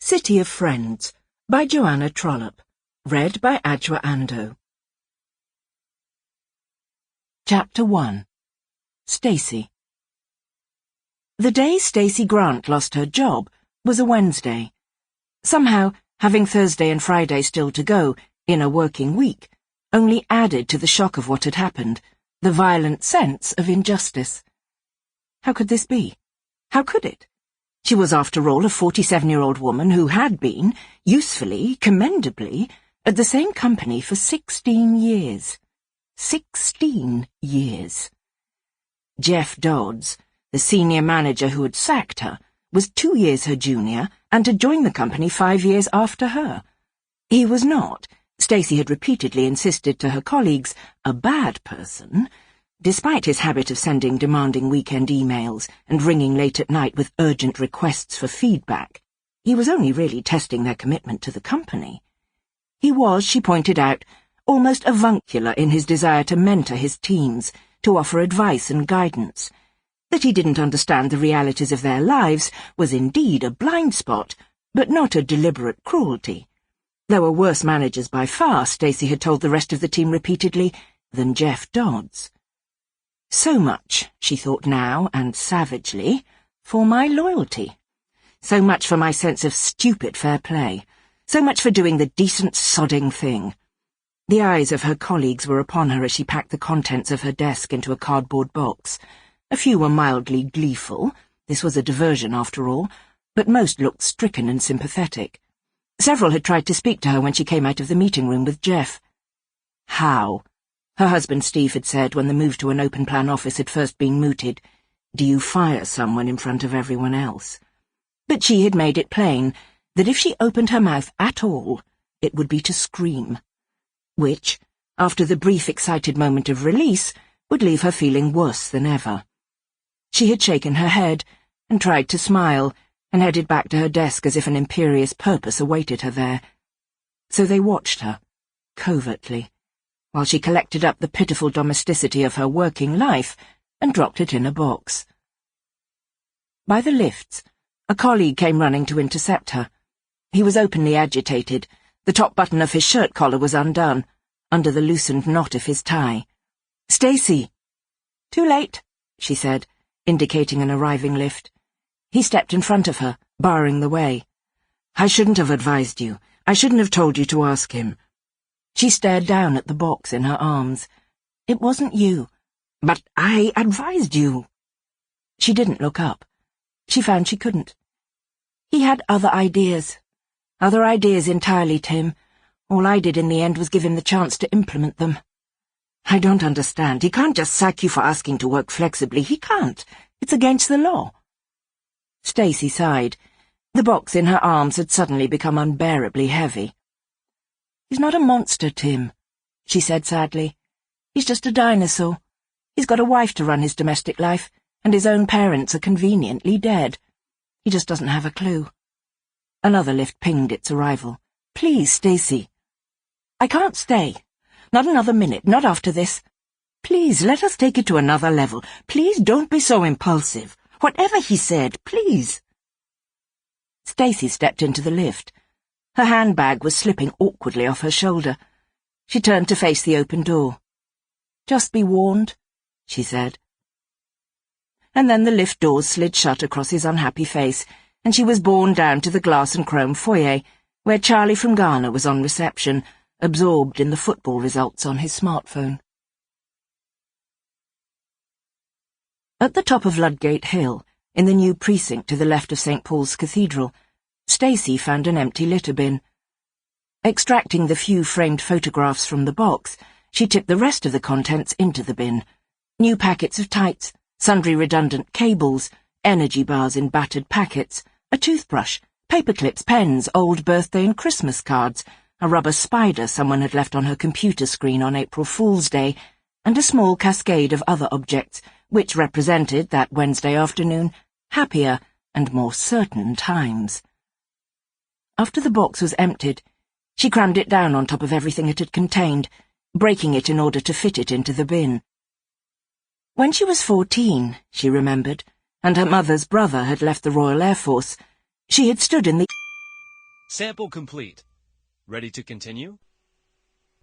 City of Friends by Joanna Trollope. Read by Adjoa Andoh. Chapter 1. Stacey. The day Stacey Grant lost her job was a Wednesday. Somehow, having Thursday and Friday still to go, in a working week, only added to the shock of what had happened, the violent sense of injustice. How could this be? How could it? She was, after all, a 47-year-old woman who had been, usefully, commendably, at the same company for 16 years. 16 years. Jeff Dodds, the senior manager who had sacked her, was 2 years her junior and had joined the company 5 years after her. He was not, Stacey had repeatedly insisted to her colleagues, a bad person, despite his habit of sending demanding weekend emails and ringing late at night with urgent requests for feedback. He was only really testing their commitment to the company. He was, she pointed out, almost avuncular in his desire to mentor his teams, to offer advice and guidance. That he didn't understand the realities of their lives was indeed a blind spot, but not a deliberate cruelty. There were worse managers by far, Stacey had told the rest of the team repeatedly, than Jeff Dodds. So much, she thought now, and savagely, for my loyalty. So much for my sense of stupid fair play. So much for doing the decent sodding thing. The eyes of her colleagues were upon her as she packed the contents of her desk into a cardboard box. A few were mildly gleeful. This was a diversion, after all, but most looked stricken and sympathetic. Several had tried to speak to her when she came out of the meeting room with Jeff. How? Her husband Steve had said when the move to an open-plan office had first been mooted, "Do you fire someone in front of everyone else?" But she had made it plain that if she opened her mouth at all, it would be to scream. Which, after the brief excited moment of release, would leave her feeling worse than ever. She had shaken her head and tried to smile and headed back to her desk as if an imperious purpose awaited her there. So they watched her, covertly, while she collected up the pitiful domesticity of her working life and dropped it in a box. By the lifts, a colleague came running to intercept her. He was openly agitated. The top button of his shirt collar was undone, under the loosened knot of his tie. "Stacey!" "Too late," she said, indicating an arriving lift. He stepped in front of her, barring the way. "I shouldn't have advised you. I shouldn't have told you to ask him." She stared down at the box in her arms. "It wasn't you." "But I advised you." She didn't look up. She found she couldn't. "He had other ideas. Other ideas entirely, Tim. All I did in the end was give him the chance to implement them." "I don't understand. He can't just sack you for asking to work flexibly. He can't. It's against the law." Stacey sighed. The box in her arms had suddenly become unbearably heavy. "He's not a monster, Tim," she said sadly. "He's just a dinosaur. He's got a wife to run his domestic life, and his own parents are conveniently dead. He just doesn't have a clue." Another lift pinged its arrival. "Please, Stacey." "I can't stay. Not another minute, not after this. Please, let us take it to another level. Please don't be so impulsive. Whatever he said, please." Stacey stepped into the lift. Her handbag was slipping awkwardly off her shoulder. She turned to face the open door. "Just be warned," she said. And then the lift doors slid shut across his unhappy face, and she was borne down to the glass and chrome foyer, where Charlie from Ghana was on reception, absorbed in the football results on his smartphone. At the top of Ludgate Hill, in the new precinct to the left of St. Paul's Cathedral, Stacey found an empty litter bin. Extracting the few framed photographs from the box, she tipped the rest of the contents into the bin. New packets of tights, sundry redundant cables, energy bars in battered packets, a toothbrush, paper clips, pens, old birthday and Christmas cards, a rubber spider someone had left on her computer screen on April Fool's Day, and a small cascade of other objects, which represented, that Wednesday afternoon, happier and more certain times. After the box was emptied, she crammed it down on top of everything it had contained, breaking it in order to fit it into the bin. When she was 14, she remembered, and her mother's brother had left the Royal Air Force, she had stood in the Sample complete. Ready to continue?